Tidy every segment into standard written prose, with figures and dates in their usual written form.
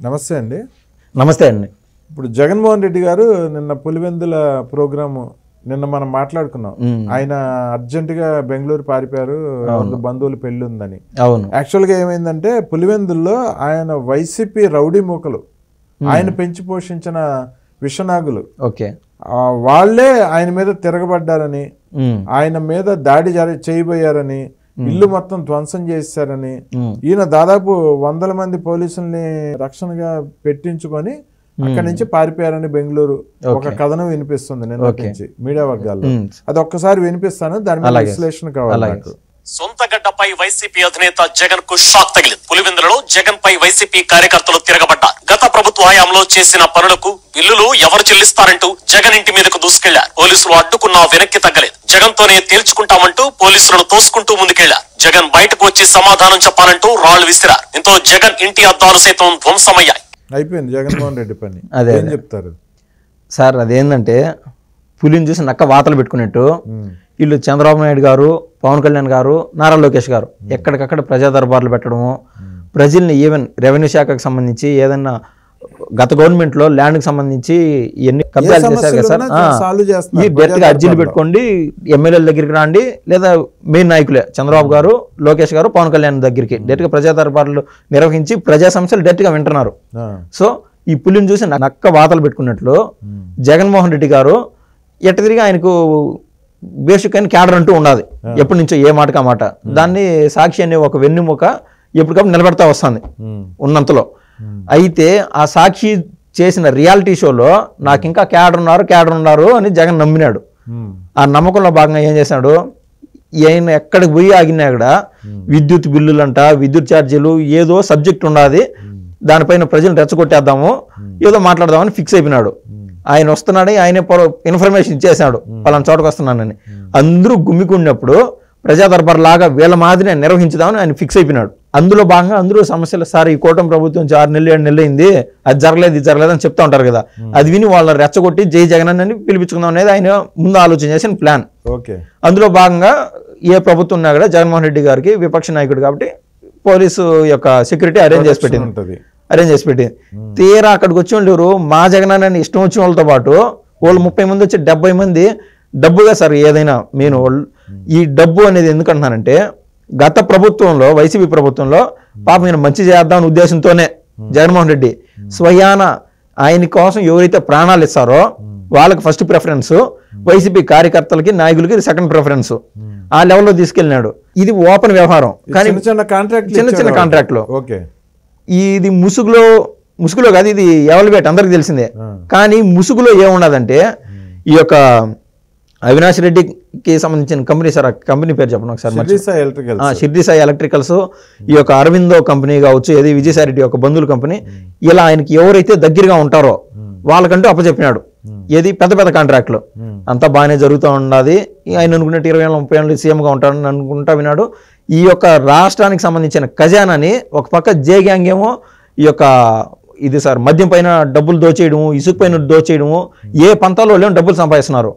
నమస్తే అండి. నమస్తే అండి. ఇప్పుడు జగన్మోహన్ రెడ్డి గారు నిన్న పులివెందుల ప్రోగ్రాము నిన్న మనం మాట్లాడుకున్నాం. ఆయన అర్జెంటుగా బెంగళూరు పారిపోయారు, బంధువుల పెళ్లి ఉందని. అవును. యాక్చువల్గా ఏమైందంటే పులివెందుల్లో ఆయన వైసీపీ రౌడీ మూకలు, ఆయన పెంచి పోషించిన విషనాగులు, ఓకే, వాళ్లే ఆయన మీద తిరగబడ్డారని, ఆయన మీద దాడి చేయబోయారని, ఇల్లు మొత్తం ధ్వంసం చేశారని, ఈయన దాదాపు 100 మంది పోలీసుల్ని రక్షణగా పెట్టించుకొని అక్కడి నుంచి పారిపోయారని బెంగళూరు ఒక కథనం వినిపిస్తుంది నిన్న నుంచి మీడియా వర్గాల్లో. అది ఒక్కసారి వినిపిస్తాను, దాని మీద విశ్లేషణ కావాలి నాకు. సొంత గడ్డపై వైసీపీ అధినేత జగన్ కు షాక్ తగిలింది. పులివెందులలో జగన్ పై వైసీపీ కార్యకర్తలు తిరగబడ్డారు. గత ప్రభుత్వ హయాంలో చేసిన పనులకు బిల్లులు ఎవరు చెల్లిస్తారంటూ జగన్ ఇంటి మీదకు దూసుకెళ్లారు. పోలీసులు అడ్డుకున్నా వెనక్కి తగ్గలేదు. జగన్ తోనే తేల్చుకుంటామంటూ పోలీసులను తోసుకుంటూ ముందుకెళ్లారు. జగన్ బయటకు వచ్చి సమాధానం చెప్పాలంటూ రాళ్లు విసిరారు. దీంతో జగన్ ఇంటి అద్దాలు సైతం ధ్వంసమయ్యాయి. అయిపోయింది జగన్మోహన్ రెడ్డి పని. ఏం చెప్తారు సార్? అదేంటంటే పులిని చూసి నక్క వాతలు పెట్టుకున్నట్టు వీళ్ళు చంద్రబాబు నాయుడు గారు, పవన్ కళ్యాణ్ గారు, నారా లోకేష్ గారు ఎక్కడికక్కడ ప్రజా దర్బార్లు పెట్టడము, ప్రజల్ని ఈవెన్ రెవెన్యూ శాఖకు సంబంధించి ఏదన్నా గత గవర్నమెంట్లో ల్యాండ్కి సంబంధించి ఎన్ని కబ్జాలు చేశారు కదా సార్, ఈ డైరెక్ట్గా అర్జీలు పెట్టుకోండి, ఎమ్మెల్యేల దగ్గరికి రండి, లేదా మెయిన్ నాయకులే చంద్రబాబు గారు, లోకేష్ గారు, పవన్ కళ్యాణ్ దగ్గరికి డైరెక్ట్గా ప్రజా దర్బార్లు నిర్వహించి ప్రజా సమస్యలు డైరెక్ట్గా వింటున్నారు. సో ఈ పులిని చూసి నక్క వాతలు పెట్టుకున్నట్లు జగన్మోహన్ రెడ్డి గారు ఎట్ట తిరిగి ఆయనకు బేసిక్ అయిన క్యాడర్ అంటూ ఉన్నది. ఎప్పటి నుంచో ఏ మాటకా మాట దాన్ని సాక్షి అనే ఒక వెన్నెముక ఎప్పటికప్పుడు నిలబెడతా వస్తుంది ఉన్నంతలో. అయితే ఆ సాక్షి చేసిన రియాలిటీ షోలో నాకు ఇంకా క్యాడర్ ఉన్నారు అని జగన్ నమ్మినాడు. ఆ నమ్మకంలో భాగంగా ఏం చేశాడు, ఆయన ఎక్కడికి పోయి ఆగినా కూడా విద్యుత్ బిల్లులంట, విద్యుత్ ఛార్జీలు, ఏదో సబ్జెక్ట్ ఉన్నది, దానిపైన ప్రజలు రెచ్చగొట్టేద్దాము, ఏదో మాట్లాడదామని ఫిక్స్ అయిపోయినాడు. ఆయన వస్తున్నాడని ఆయనే ఇన్ఫర్మేషన్ ఇచ్చేసాడు, పలానా చోటకు వస్తున్నానని. అందరూ గుమ్మికున్నప్పుడు ప్రజా దర్బార్ లాగా వీళ్ళ మాదిరి నిర్వహించుదామని ఆయన ఫిక్స్ అయిపోయినాడు. అందులో భాగంగా అందరూ సమస్యలు, సార్ ఈ కూటమి ప్రభుత్వం 6 నెలలు 7 నెలలు అయింది, అది జరగలేదు ఇది జరగలేదు అని చెప్తా ఉంటారు కదా, అది విని వాళ్ళని రెచ్చగొట్టి జై జగన్ అని పిలిపించుకుందాం అనేది ఆయన ముందు ఆలోచన చేసిన ప్లాన్. అందులో భాగంగా ఏ ప్రభుత్వం ఉన్నా కూడా జగన్మోహన్ రెడ్డి గారికి విపక్ష నాయకుడు కాబట్టి పోలీసు యొక్క సెక్యూరిటీ అరేంజ్ చేసి పెట్టింది. తీరా అక్కడికి వచ్చి వాళ్ళు మా జగన్ అని ఇష్టం వచ్చిన వాళ్ళతో పాటు వాళ్ళు 30 మంది వచ్చి 70 మంది డబ్బుగా, సార్ ఏదైనా నేను ఈ డబ్బు అనేది ఎందుకంటున్నానంటే గత ప్రభుత్వంలో వైసీపీ ప్రభుత్వంలో పాపం నేను మంచి చేద్దామని ఉద్దేశంతోనే జగన్మోహన్ రెడ్డి స్వయాన ఆయన కోసం ఎవరైతే ప్రాణాలు ఇస్తారో వాళ్ళకి ఫస్ట్ ప్రిఫరెన్స్, వైసీపీ కార్యకర్తలకి నాయకులకి సెకండ్ ప్రిఫరెన్స్, ఆ లెవెల్లో తీసుకెళ్ళినాడు. ఇది ఓపెన్ వ్యవహారం. కానీ చిన్న చిన్న కాంట్రాక్ట్లో ఇది ముసుగులో కాదు, ఇది ఎవరిబేట్ అందరికి తెలిసిందే. కానీ ముసుగులో ఏమున్నదంటే ఈ యొక్క అవినాష్ రెడ్డికి సంబంధించిన కంపెనీ, సార్ ఆ కంపెనీ పేరు చెప్పండి ఒకసారి. షిర్డీ సాయి ఎలక్ట్రికల్స్, ఈ యొక్క అరవిందో కంపెనీ కావచ్చు, ఏది విజయసాయి రెడ్డి యొక్క బంధువుల కంపెనీ, ఇలా ఆయనకి ఎవరైతే దగ్గరగా ఉంటారో వాళ్ళకంటూ అప్పచెప్పినాడు. ఏది పెద్ద పెద్ద కాంట్రాక్ట్లు అంతా బాగానే జరుగుతూ ఉన్నది. ఆయన అనుకున్నట్టు 20 ఏళ్ళ 30 ఏళ్ళు సీఎంగా ఉంటాడని అనుకుంటా విన్నాడు. ఈ యొక్క రాష్ట్రానికి సంబంధించిన ఖజానాని ఒక పక్క జే గ్యాంగ్ ఏమో ఈ యొక్క ఇది సార్ మద్యం పైన డబ్బులు దోచేయడము, ఇసుక పైన దోచేయడము, ఏ పంతాలో లేని డబ్బులు సంపాదిస్తున్నారు.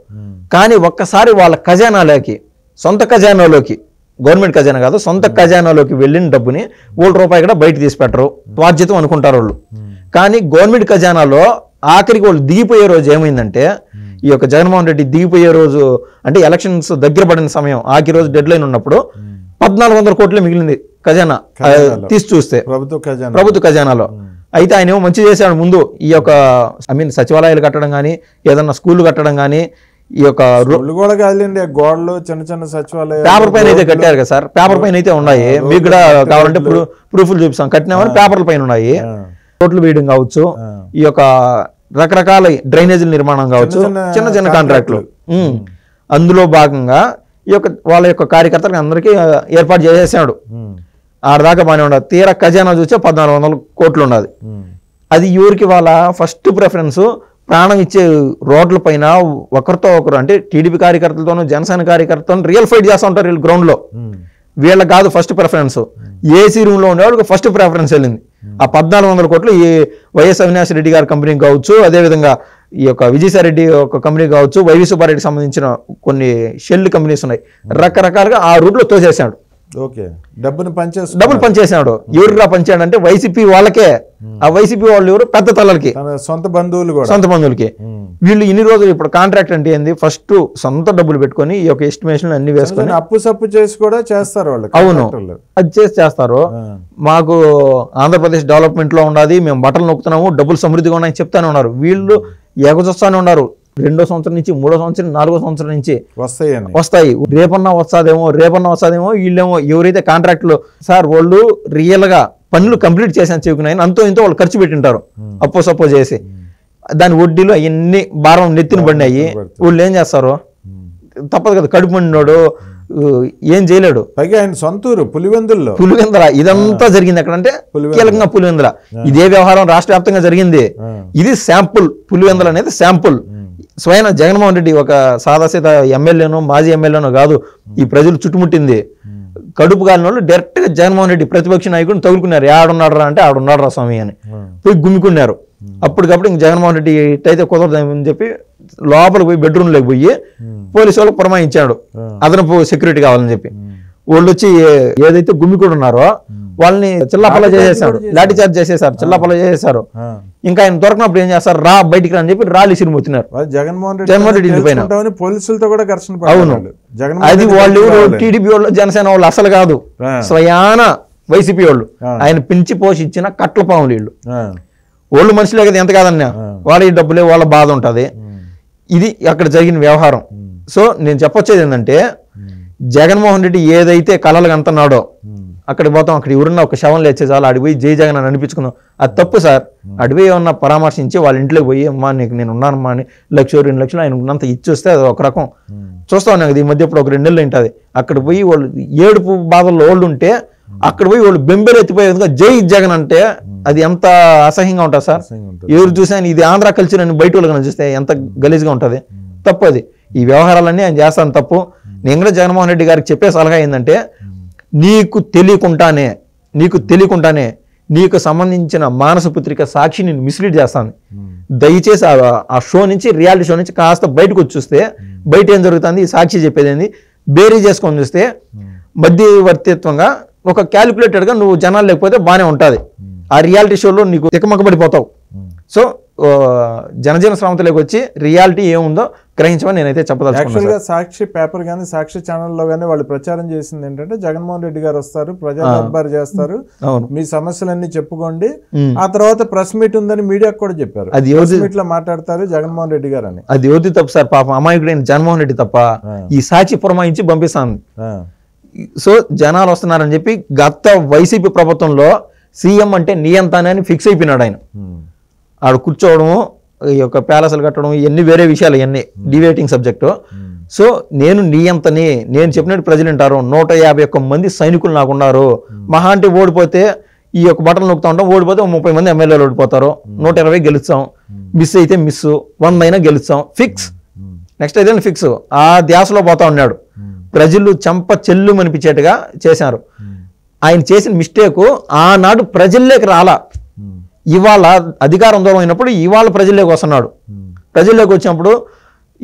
కానీ ఒక్కసారి వాళ్ళ ఖజానాలోకి, సొంత ఖజానాలోకి, గవర్నమెంట్ ఖజానా కాదు సొంత ఖజానాలోకి వెళ్ళిన డబ్బుని ₹1 కూడా బయట తీసి పెట్టరు, బాధ్యత అనుకుంటారు వాళ్ళు. కానీ గవర్నమెంట్ ఖజానాలో ఆఖరికి వాళ్ళు దిగిపోయే రోజు ఏమైందంటే, ఈ యొక్క జగన్మోహన్ రెడ్డి దిగిపోయే రోజు అంటే ఎలక్షన్స్ దగ్గర పడిన సమయం, ఆఖరి రోజు డెడ్ లైన్ ఉన్నప్పుడు 1400 కోట్లే మిగిలింది ఖజానా తీసి చూస్తే ప్రభుత్వ ఖజానాలో. అయితే ఆయన ఏమో మంచి చేశాడు. ముందు ఈ యొక్క సచివాలయాలు కట్టడం కానీ, ఏదన్నా స్కూళ్ళు కట్టడం కానీ, ఈ యొక్క గోడలు చిన్న చిన్న సచివాలయాలు పేపర్ పైన అయితే కట్టారు కదా సార్, పేపర్ పైన అయితే ఉన్నాయి, మీకు కూడా కావాలంటే ప్రూఫ్లు చూపిస్తాం, కట్టినామని పేపర్ల పైన ఉన్నాయి. రోడ్లు వేయడం కావచ్చు, ఈ యొక్క రకరకాల డ్రైనేజీల నిర్మాణం కావచ్చు, చిన్న చిన్న కాంట్రాక్టులు. అందులో భాగంగా ఈ యొక్క వాళ్ళ యొక్క కార్యకర్తలకు అందరికీ ఏర్పాటు చేసేసాడు. ఆడదాకా బాగానే ఉండదు. తీరా ఖజానా చూస్తే 1400 కోట్లు ఉన్నది. అది ఎవరికి వాళ్ళ ఫస్ట్ ప్రిఫరెన్స్, ప్రాణం ఇచ్చే రోడ్ల పైన ఒకరితో ఒకరు అంటే టీడీపీ కార్యకర్తలతోనూ జనసేన కార్యకర్తలతో రియల్ ఫైట్ చేస్తూ ఉంటారు వీళ్ళు గ్రౌండ్లో. వీళ్ళకి కాదు ఫస్ట్ ప్రిఫరెన్స్, ఏసీ రూమ్లో ఉండేవాళ్ళకి ఫస్ట్ ప్రిఫరెన్స్ వెళ్ళింది. ఆ 1400 కోట్లు ఈ వైఎస్ అవినాష్ రెడ్డి గారి కంపెనీకి కావచ్చు, అదేవిధంగా ఈ యొక్క విజయసాయి రెడ్డి ఒక కంపెనీ కావచ్చు, వైవి సుబ్బారెడ్డికి సంబంధించిన కొన్ని షెల్ కంపెనీస్ ఉన్నాయి, రకరకాలుగా ఆ రూట్లో తోసేసాడు. ఓకే, డబ్బులు పనిచేసినాడు. ఎవరురా పనిచేయడంటే వైసీపీ వాళ్ళకే. ఆ వైసీపీ వాళ్ళు ఎవరు పెద్ద తల్లలకి, సొంత బంధువులకి. వీళ్ళు ఇన్ని రోజులు ఇప్పుడు కాంట్రాక్ట్ అంటే ఏంది, ఫస్ట్ సొంత డబ్బులు పెట్టుకొని ఈ యొక్క ఎస్టిమేషన్ అన్ని వేసుకొని అప్పు సప్పు చేసి కూడా చేస్తారు వాళ్ళు. అవును, అది చేస్తారు. మాకు ఆంధ్రప్రదేశ్ డెవలప్మెంట్ లో ఉన్నది, మేము బట్టలు నొక్కుతున్నాము, డబ్బులు సమృద్ధిగా ఉన్నాయని చెప్తానే ఉన్నారు. వీళ్ళు ఎగజొస్తానే ఉన్నారు. 2వ సంవత్సరం నుంచి 3వ సంవత్సరం 4వ సంవత్సరం నుంచి వస్తాయి. రేపన్నా వస్తాదేమో వీళ్ళేమో ఎవరైతే కాంట్రాక్టులు సార్ వాళ్ళు రియల్ గా పనులు కంప్లీట్ చేసాను చెప్పుకున్నాయి, అంతో ఇంతో వాళ్ళు ఖర్చు పెట్టింటారు అప్పో సప్పో చేసి. దాని వడ్డీలు అవన్నీ భారం నెత్తిన పడినాయి. వాళ్ళు ఏం చేస్తారు, తప్పదు కదా, కడుపు మండినోడు ఏం చేయలేడు. పైగా ఆయన సొంతూరు పులివెందుల. ఇదంతా జరిగింది ఎక్కడంటే కీలకంగా పులివెందుల. ఇదే వ్యవహారం రాష్ట్ర వ్యాప్తంగా జరిగింది. ఇది శాంపుల్. పులివెందుల అనేది శాంపుల్. స్వయం జగన్మోహన్ రెడ్డి ఒక సాదాసీత ఎమ్మెల్యేనో మాజీ ఎమ్మెల్యేనో కాదు, ఈ ప్రజలు చుట్టుముట్టింది. కడుపు కాలిన వాళ్ళు డైరెక్ట్ గా జగన్మోహన్ రెడ్డి ప్రతిపక్ష నాయకుడిని తగులుకున్నారు. ఆడున్నాడు రా అంటే ఆడున్నాడు రా స్వామి అని పోయి గుమ్మికున్నారు. అప్పటికప్పుడు ఇంక జగన్మోహన్ రెడ్డి ఇట్టయితే కుదరదని చెప్పి లోపలికి పోయి బెడ్రూమ్ లోకి పోయి పోలీసు వాళ్ళకి పురమాయించాడు అదనపు సెక్యూరిటీ కావాలని చెప్పి. వాళ్ళు వచ్చి ఏదైతే గుమ్మికుడు ఉన్నారో వాళ్ళని చిల్లాపల్ల చేసేసారు, లాఠీ చార్జ్ చేసేసారు, చిల్లాపల్ల చేసేసారు. ఇంకా ఆయన దొరకనప్పుడు ఏం చేస్తారు, రా బయటికి రా అని చెప్పి రాళ్ళు ఇసిరిపోతున్నారు జగన్మోహన్ రెడ్డి ఇంటి పైన. పోలీసులతో కూడా ఘర్షణ. అవును, అది వాళ్ళు టీడీపీ వాళ్ళు జనసేన వాళ్ళు అసలు కాదు, స్వయాన వైసీపీ వాళ్ళు. ఆయన పెంచి పోషించిన కట్ల పాములు వీళ్ళు. వాళ్ళు మనుషులే కదా, ఎంత కాదన్నా వాళ్ళ డబ్బులే, వాళ్ళ బాధ ఉంటుంది. ఇది అక్కడ జరిగిన వ్యవహారం. సో నేను చెప్పొచ్చేది ఏంటంటే, జగన్మోహన్ రెడ్డి ఏదైతే కళలు అంటున్నాడో అక్కడికి పోతాం, అక్కడ ఎవరున్నా ఒక శవం లేచే చాలు అడిపోయి జై జగన్ అని అనిపించుకుందాం, అది తప్పు సార్. అడిపోయి ఏమన్నా పరామర్శించి వాళ్ళ ఇంట్లోకి పోయి అమ్మా నీకు నేను ఉన్నానమ్మా అని 1,00,000 2 లక్షలు ఆయన ఉన్నంత ఇచ్చి వస్తే అది ఒక రకం. చూస్తా ఉన్నాం కదా ఈ మధ్య ఇప్పుడు ఒక 2 నెలలు ఉంటుంది. అక్కడ పోయి వాళ్ళు ఏడుపు బాధల్లో వాళ్ళు ఉంటే అక్కడ పోయి వాళ్ళు బెంబేలు ఎత్తిపోయేందుకు జై జగన్ అంటే అది ఎంత అసహ్యంగా ఉంటుంది సార్. ఎవరు చూసాను ఇది ఆంధ్ర కల్చర్ అని బయట వాళ్ళకి చూస్తే ఎంత గలీజ్గా ఉంటుంది. తప్పు అది. ఈ వ్యవహారాలన్నీ ఆయన చేస్తాను తప్పు. నేను కూడా జగన్మోహన్ రెడ్డి గారికి చెప్పే సలహా ఏంటంటే, నీకు తెలియకుండానే నీకు సంబంధించిన మానస పుత్రిక సాక్షి నేను మిస్లీడ్ చేస్తాను. దయచేసి ఆ షో నుంచి, రియాలిటీ షో నుంచి కాస్త బయటకు వచ్చి చూస్తే బయట ఏం జరుగుతుంది, ఈ సాక్షి చెప్పేది ఏంది బేరీ చేసుకొని చూస్తే మధ్యవర్తిత్వంగా ఒక క్యాలిక్యులేటెడ్గా నువ్వు జనాలు లేకపోతే బాగానే ఉంటుంది. ఆ రియాలిటీ షోలో నీకు తికమకబడిపోతావు. సో జనజన శ్రావంతిలోకి వచ్చి రియాలిటీ ఏముందో గ్రహించమని నేనైతే చెప్పదలుచుకున్నాను. సాక్షి పేపర్ కానీ సాక్షి ఛానల్లో కానీ వాళ్ళు ప్రచారం చేసింది ఏంటంటే, జగన్మోహన్ రెడ్డి గారు వస్తారు, ప్రజా దర్బార్ చేస్తారు, మీ సమస్యలన్నీ చెప్పుకోండి, ఆ తర్వాత ప్రెస్ మీట్ ఉందని మీడియాకు కూడా చెప్పారు. అది ప్రెస్ మీట్ లో మాట్లాడతారు జగన్మోహన్ రెడ్డి గారు అని. అది ఎవరిది తప్పు సార్, పాపం అమాయకుడైన జగన్మోహన్ రెడ్డి తప్ప. ఈ సాక్షి పురమాయించి పంపిస్తాను. సో జనాలు వస్తున్నారని చెప్పి గత వైసీపీ ప్రభుత్వంలో సీఎం అంటే నియంతానే అని ఫిక్స్ అయిపోయినాడు ఆయన. ఆడు కూర్చోవడము, ఈ యొక్క ప్యాలెస్లు కట్టడం, ఇవన్నీ వేరే విషయాలు, ఇవన్నీ డిబేటింగ్ సబ్జెక్టు. సో నేను నియంతని, నేను చెప్పినట్టు ప్రజలు వింటారు. 151 మంది సైనికులు నాకు ఉన్నారు. మహా అంటే ఓడిపోతే ఈ యొక్క బట్టలు నొక్కుతా ఉంటాం, ఓడిపోతే 30 మంది ఎమ్మెల్యేలు ఓడిపోతారు, 120 గెలుస్తాం, మిస్ అయితే మిస్, 100 అయినా గెలుస్తాం, ఫిక్స్. నెక్స్ట్ అయితే ఫిక్స్. ఆ ధ్యాసలో పోతా ఉన్నాడు. ప్రజలు చెంప చెల్లు అనిపించేట్టుగా చేశారు. ఆయన చేసిన మిస్టేకు ఆనాడు ప్రజల్లోకి రాలా. ఇవాళ అధికారం దూరం అయినప్పుడు ఇవాళ ప్రజల్లోకి వస్తున్నాడు. ప్రజల్లోకి వచ్చినప్పుడు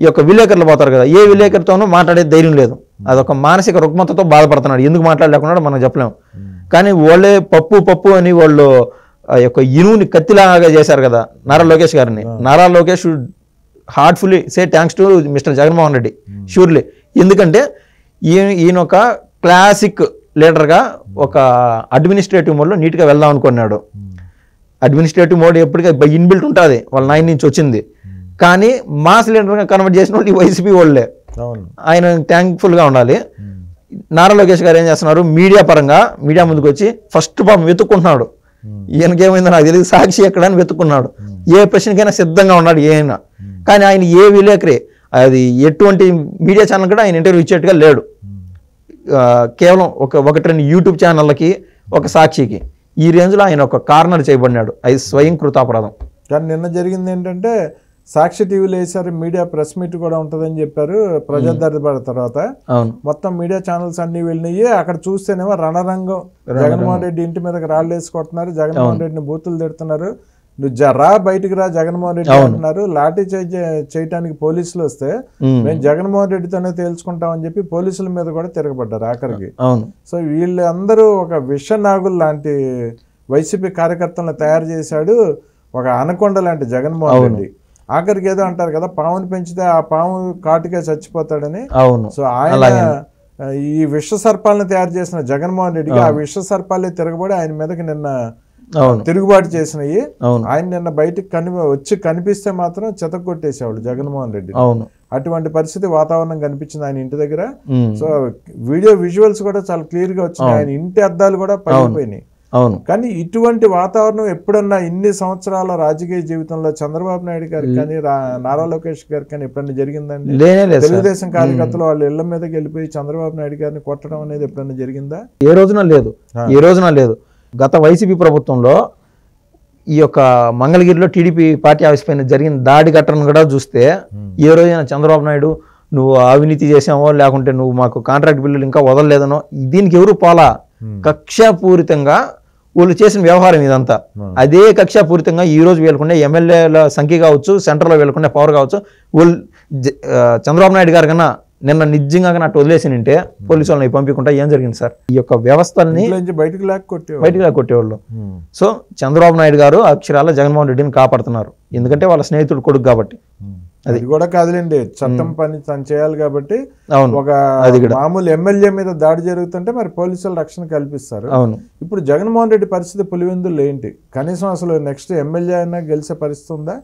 ఈ యొక్క విలేకరులు పోతారు కదా, ఏ విలేకరితోనూ మాట్లాడే ధైర్యం లేదు. అదొక మానసిక రుగ్మతతో బాధపడుతున్నాడు. ఎందుకు మాట్లాడలేకున్నాడు మనం చెప్పలేము. కానీ వాళ్ళే పప్పు అని వాళ్ళు ఆ యొక్క ఇనువుని కత్తిలాగా చేశారు కదా నారా లోకేష్ గారిని. Nara Lokesh heartfully say thanks to mister Jaganmohan Reddy, surely. ఎందుకంటే ఈయన ఒక క్లాసిక్ లీడర్గా ఒక అడ్మినిస్ట్రేటివ్ మోడ్లో నీట్గా వెళ్దాం అనుకున్నాడు. అడ్మినిస్ట్రేటివ్ మోడ్ ఎప్పటికీ ఇన్బిల్ట్ ఉంటుంది, వాళ్ళ 9 నుంచి వచ్చింది. కానీ మాస్ లీడర్గా కన్వర్ట్ చేసిన వాళ్ళు ఈ వైసీపీ వాళ్ళే. ఆయన థ్యాంక్ఫుల్గా ఉండాలి. నారా లోకేష్ గారు ఏం చేస్తున్నారు, మీడియా పరంగా మీడియా ముందుకు వచ్చి ఫస్ట్ పాపం వెతుక్కుంటున్నాడు. ఈయనకేమైందో నాకు తెలియదు, సాక్షి ఎక్కడని వెతుక్కున్నాడు. ఏ ప్రశ్నకైనా సిద్ధంగా ఉన్నాడు ఏమైనా. కానీ ఆయన ఏ విలేకరి, అది ఎటువంటి మీడియా ఛానల్ కూడా ఆయన ఇంటర్వ్యూ ఇచ్చేట్టుగా లేడు. కేవలం ఒకటి 2 యూట్యూబ్ ఛానళ్ళకి, ఒక సాక్షికి, ఈ రేంజ్లో ఆయన ఒక కార్నర్ చేయబడినాడు. అది స్వయం కృతాపరాధం. కానీ నిన్న జరిగింది ఏంటంటే, సాక్షి టీవీలో వేసారు, మీడియా ప్రెస్ మీట్ కూడా ఉంటుందని చెప్పారు. ప్రజా దర్బార్ తర్వాత మొత్తం మీడియా ఛానల్స్ అన్ని వెళ్ళినాయి. అక్కడ చూస్తేనేమో రణరంగం, జగన్మోహన్ రెడ్డి ఇంటి మీదకి రాళ్ళు వేసుకుంటున్నారు, జగన్మోహన్ రెడ్డిని బూతులు తిడుతున్నారు, నువ్వు రా బయటికి రా జగన్మోహన్ రెడ్డి అంటున్నారు. లాఠీ చేయటానికి పోలీసులు వస్తే మేము జగన్మోహన్ రెడ్డితోనే తేల్చుకుంటామని చెప్పి పోలీసుల మీద కూడా తిరగబడ్డారు ఆఖరికి. సో వీళ్ళందరూ ఒక విషనాగులు లాంటి వైసీపీ కార్యకర్తలను తయారు చేశాడు, ఒక అనకొండ లాంటి జగన్మోహన్ రెడ్డి. ఆఖరికి ఏదో అంటారు కదా, పాముని పెంచితే ఆ పాము కాటుకే చచ్చిపోతాడని. సో ఆయన ఈ విష సర్పాలను తయారు చేసిన జగన్మోహన్ రెడ్డికి ఆ విష సర్పాలే తిరగబడి ఆయన మీదకి నిన్న తిరుగుబాటు చేసినవి. ఆయన నిన్న బయటకు వచ్చి కనిపిస్తే మాత్రం చెతకొట్టేసేవాడు జగన్మోహన్ రెడ్డి. అటువంటి పరిస్థితి వాతావరణం కనిపించింది ఆయన ఇంటి దగ్గర. సో విజువల్స్ కూడా చాలా క్లియర్ గా వచ్చినాయి. ఆయన ఇంటి అద్దాలు కూడా పడిపోయినాయి. కానీ ఇటువంటి వాతావరణం ఎప్పుడన్నా ఇన్ని సంవత్సరాల రాజకీయ జీవితంలో చంద్రబాబు నాయుడు గారికి కానీ నారా లోకేష్ గారికి కానీ ఎప్పుడన్నా జరిగిందండి? తెలుగుదేశం కార్యకర్తలు వాళ్ళ ఇళ్ల మీదకి వెళ్ళిపోయి చంద్రబాబు నాయుడు గారిని కొట్టడం అనేది ఎప్పుడన్నా జరిగిందా? ఏ రోజున లేదు, ఏ రోజున లేదు. గత వైసీపీ ప్రభుత్వంలో ఈ యొక్క మంగళగిరిలో టీడీపీ పార్టీ ఆఫీస్ పైన జరిగిన దాడి ఘటనను కూడా చూస్తే ఏ రోజైనా చంద్రబాబు నాయుడు నువ్వు అవినీతి చేసావో లేకుంటే నువ్వు మాకు కాంట్రాక్ట్ బిల్లులు ఇంకా వదలలేదనో దీనికి ఎవరు పోలా. కక్షాపూరితంగా వాళ్ళు చేసిన వ్యవహారం ఇదంతా. అదే కక్షాపూరితంగా ఈ రోజు వీళ్ళకుండే ఎమ్మెల్యేల సంఖ్య కావచ్చు, సెంటర్లో వీళ్ళకుండే పవర్ కావచ్చు, వాళ్ళు చంద్రబాబు నాయుడు గారు కన్నా నిన్న నిజంగా అట్టు వదిలేసి నింటే పోలీసు వాళ్ళని పంపించుకుంటా ఏం జరిగింది సార్? ఈ యొక్క వ్యవస్థల్ని బయటకు కొట్టేవాళ్ళు. సో చంద్రబాబు నాయుడు గారు అక్షరాల జగన్మోహన్ రెడ్డిని కాపాడుతున్నారు, ఎందుకంటే వాళ్ళ స్నేహితుడు కొడుకు కాబట్టి. అది కూడా కాదులేండి, చట్టం పని తను చేయాలి కాబట్టి. ఒక మామూలు ఎమ్మెల్యే మీద దాడి జరుగుతుంటే మరి పోలీసులు రక్షణ కల్పిస్తారు. ఇప్పుడు జగన్మోహన్ రెడ్డి పరిస్థితి పులివెందులు ఏంటి? కనీసం అసలు నెక్స్ట్ ఎమ్మెల్యే అయినా గెలిచే పరిస్థితి ఉందా?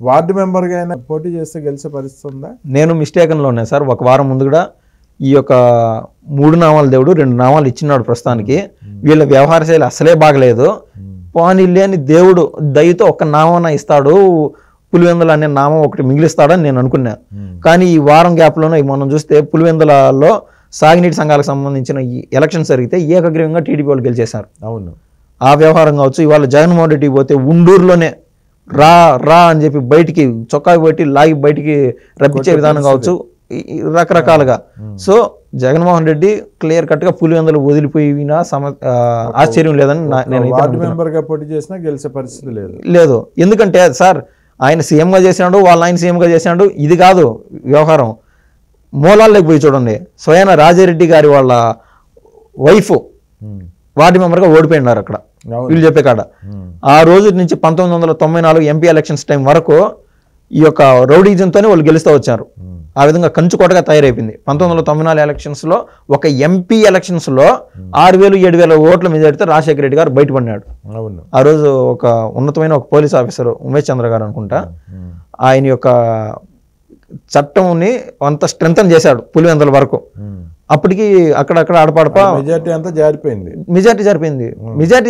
వార్డు మెంబర్గా అయినా పోటీ చేస్తే గెలిచే పరిస్థితి ఉందా? నేను మిస్టేకన్లో ఉన్నాయి సార్. ఒక వారం ముందు కూడా ఈ యొక్క 3 నామాల దేవుడు 2 నామాలు ఇచ్చినాడు ప్రస్తుతానికి. వీళ్ళ వ్యవహార శైలి అసలే బాగలేదు. పోనీ లేని దేవుడు దయతో ఒక నామం ఇస్తాడు, పులివెందుల అనే నామం ఒకటి మిగిలిస్తాడని నేను అనుకున్నా. కానీ ఈ వారం గ్యాప్లోనే మనం చూస్తే పులివెందులలో సాగునీటి సంఘాలకు సంబంధించిన ఈ ఎలక్షన్స్ జరిగితే ఏకగ్రీవంగా టీడీపీ వాళ్ళు గెలిచేశారు. ఆ వ్యవహారం కావచ్చు. ఇవాళ జగన్మోహన్ రెడ్డి పోతే ఉండూరులోనే రా రా అని చెప్పి బయటికి చొక్కా పెట్టి లాగి బయటికి రప్పించే విధానం కావచ్చు, రకరకాలుగా. So Jaganmohan Reddy clear cut గా పులివెందులు వదిలిపోయినా ఆశ్చర్యం లేదని లేదు. ఎందుకంటే సార్ ఆయన సీఎంగా చేసినాడు, ఆయన సీఎంగా చేసినాడు, ఇది కాదు వ్యవహారం. మూలాల్లోకి పోయి చూడండి. స్వయాన రాజారెడ్డి గారి వాళ్ళ వైఫ్ వార్డు మెంబర్గా ఓడిపోయినారు అక్కడ వీళ్ళు చెప్పే కాడ. ఆ రోజు నుంచి 1994 ఎంపీ ఎలక్షన్స్ టైం వరకు ఈ యొక్క రౌడీజంతోనే వాళ్ళు గెలుస్తూ వచ్చారు. ఆ విధంగా కంచుకోటగా తయారైపోయింది. 1994 ఎలక్షన్స్ లో ఒక ఎంపీ ఎలక్షన్స్ లో 6,000-7,000 ఓట్ల మెజారిటీతో రాజశేఖర రెడ్డి గారు బయటపడినాడు. ఆ రోజు ఒక ఉన్నతమైన ఒక పోలీస్ ఆఫీసర్ ఉమేష్ చంద్ర గారు అనుకుంటా, ఆయన యొక్క చట్టంని అంత స్ట్రెంథన్ చేశాడు పులివెందుల వరకు. అప్పటికి అక్కడక్కడ ఆడపాడప మెజారిటీ అంతా జారిపోయింది. మెజారిటీ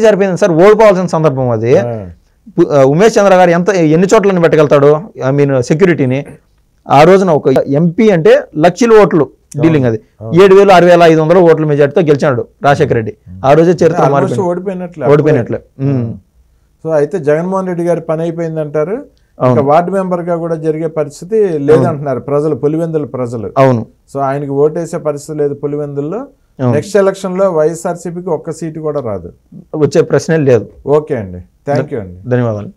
జారిపోయింది సార్. ఓడిపోవాల్సిన సందర్భం అది. ఉమేష్ చంద్ర గారు ఎన్ని చోట్లని పెట్టగలుగుతాడు ఐ మీన్ సెక్యూరిటీని? ఆ రోజున ఒక ఎంపీ అంటే లక్షల ఓట్లు డీలింగ్, అది 7,000-6,500 ఓట్ల మెజార్టీతో గెలిచాడు రాజశేఖర రెడ్డి. ఆ రోజే చరిత్ర ఓడిపోయినట్లే. సో అయితే జగన్మోహన్ రెడ్డి గారి పని అయిపోయింది అంటారు. వార్డు మెంబర్ గా కూడా జరిగే పరిస్థితి లేదంటున్నారు ప్రజలు, పులివెందుల ప్రజలు. అవును. సో ఆయనకి ఓటేసే పరిస్థితి లేదు పులివెందుల్లో. నెక్స్ట్ ఎలక్షన్ లో వైఎస్ఆర్సీపీకి ఒక్క సీటు కూడా రాదు, వచ్చే ప్రశ్నే లేదు. ఓకే అండి, థ్యాంక్ యూ అండి, ధన్యవాదాలు.